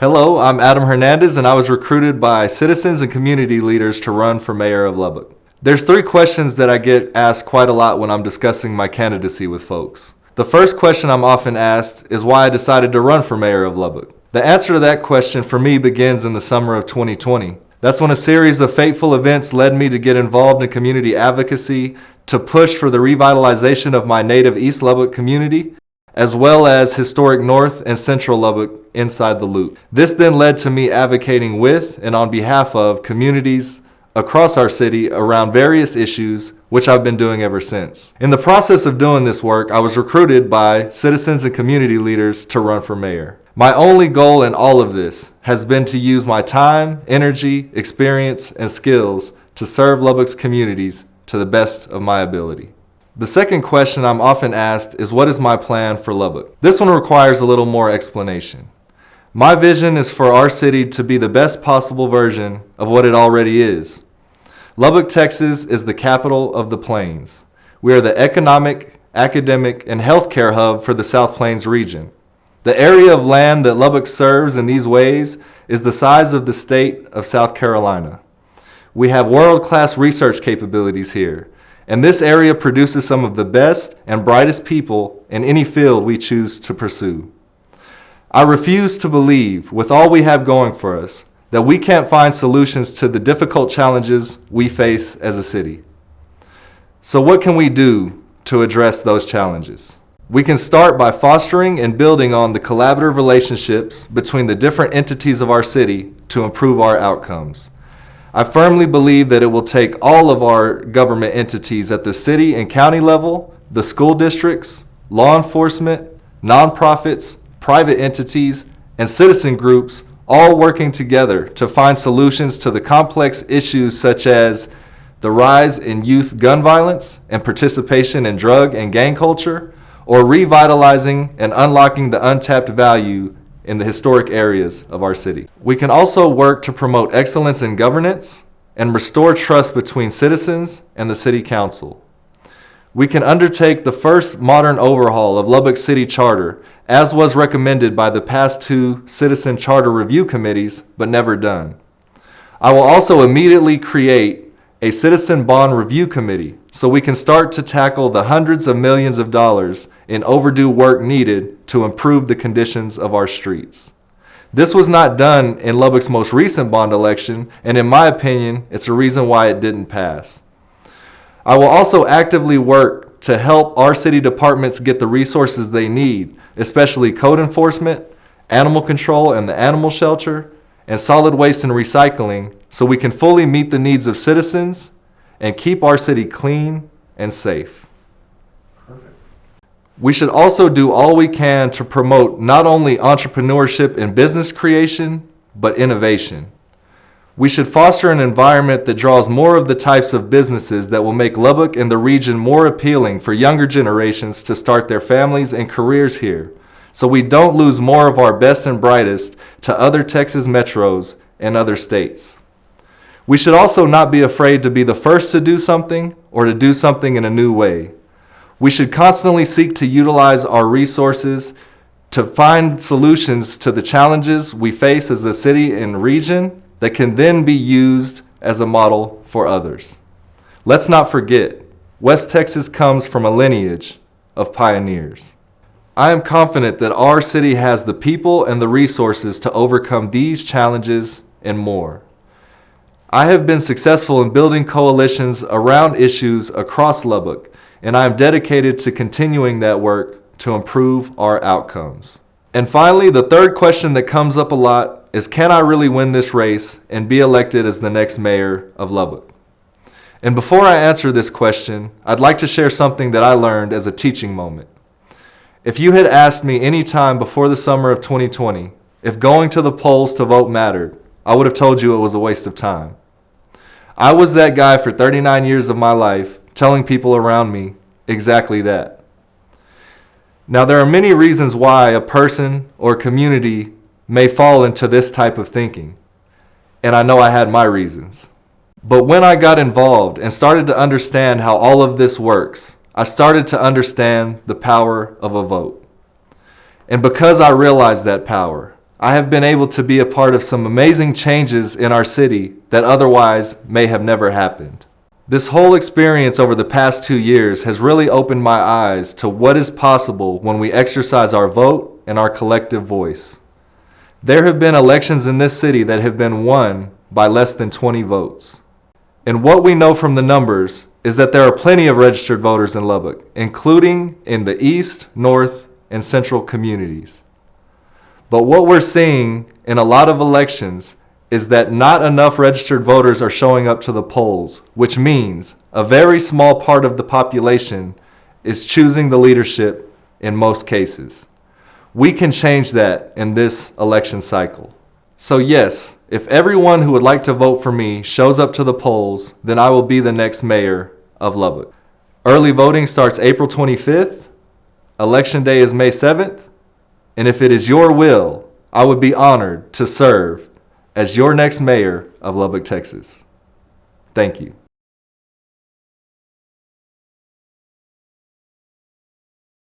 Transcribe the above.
Hello, I'm Adam Hernandez, and I was recruited by citizens and community leaders to run for mayor of Lubbock. There's three questions that I get asked quite a lot when I'm discussing my candidacy with folks. The first question I'm often asked is why I decided to run for mayor of Lubbock. The answer to that question for me begins in the summer of 2020. That's when a series of fateful events led me to get involved in community advocacy to push for the revitalization of my native East Lubbock community, as well as historic North and Central Lubbock inside the Loop. This then led to me advocating with and on behalf of communities across our city around various issues, which I've been doing ever since. In the process of doing this work, I was recruited by citizens and community leaders to run for mayor. My only goal in all of this has been to use my time, energy, experience, and skills to serve Lubbock's communities to the best of my ability. The second question I'm often asked is, what is my plan for Lubbock? This one requires a little more explanation. My vision is for our city to be the best possible version of what it already is. Lubbock, Texas is the capital of the Plains. We are the economic, academic, and healthcare hub for the South Plains region. The area of land that Lubbock serves in these ways is the size of the state of South Carolina. We have world-class research capabilities here, and this area produces some of the best and brightest people in any field we choose to pursue. I refuse to believe, with all we have going for us, that we can't find solutions to the difficult challenges we face as a city. So what can we do to address those challenges? We can start by fostering and building on the collaborative relationships between the different entities of our city to improve our outcomes. I firmly believe that it will take all of our government entities at the city and county level, the school districts, law enforcement, nonprofits, private entities, and citizen groups all working together to find solutions to the complex issues such as the rise in youth gun violence and participation in drug and gang culture, or revitalizing and unlocking the untapped value in the historic areas of our city. We can also work to promote excellence in governance and restore trust between citizens and the City Council. We can undertake the first modern overhaul of Lubbock City Charter, as was recommended by the past two Citizen Charter Review Committees, but never done. I will also immediately create a Citizen Bond Review Committee so we can start to tackle the hundreds of millions of dollars in overdue work needed to improve the conditions of our streets. This was not done in Lubbock's most recent bond election, and in my opinion, it's a reason why it didn't pass. I will also actively work to help our city departments get the resources they need, especially code enforcement, animal control and the animal shelter, and solid waste and recycling, so we can fully meet the needs of citizens and keep our city clean and safe. Perfect. We should also do all we can to promote not only entrepreneurship and business creation, but innovation. We should foster an environment that draws more of the types of businesses that will make Lubbock and the region more appealing for younger generations to start their families and careers here, so we don't lose more of our best and brightest to other Texas metros and other states. We should also not be afraid to be the first to do something or to do something in a new way. We should constantly seek to utilize our resources to find solutions to the challenges we face as a city and region that can then be used as a model for others. Let's not forget, West Texas comes from a lineage of pioneers. I am confident that our city has the people and the resources to overcome these challenges and more. I have been successful in building coalitions around issues across Lubbock, and I am dedicated to continuing that work to improve our outcomes. And finally, the third question that comes up a lot is, can I really win this race and be elected as the next mayor of Lubbock? And before I answer this question, I'd like to share something that I learned as a teaching moment. If you had asked me any time before the summer of 2020 if going to the polls to vote mattered, I would have told you it was a waste of time. I was that guy for 39 years of my life telling people around me exactly that. Now, there are many reasons why a person or community may fall into this type of thinking, and I know I had my reasons. But when I got involved and started to understand how all of this works, I started to understand the power of a vote. And because I realized that power, I have been able to be a part of some amazing changes in our city that otherwise may have never happened. This whole experience over the past 2 years has really opened my eyes to what is possible when we exercise our vote and our collective voice. There have been elections in this city that have been won by less than 20 votes. And what we know from the numbers is that there are plenty of registered voters in Lubbock, including in the east, north, and central communities. But what we're seeing in a lot of elections is that not enough registered voters are showing up to the polls, which means a very small part of the population is choosing the leadership in most cases. We can change that in this election cycle. So yes, if everyone who would like to vote for me shows up to the polls, then I will be the next mayor of Lubbock. Early voting starts April 25th. Election day is May 7th. And if it is your will, I would be honored to serve as your next mayor of Lubbock, Texas. Thank you.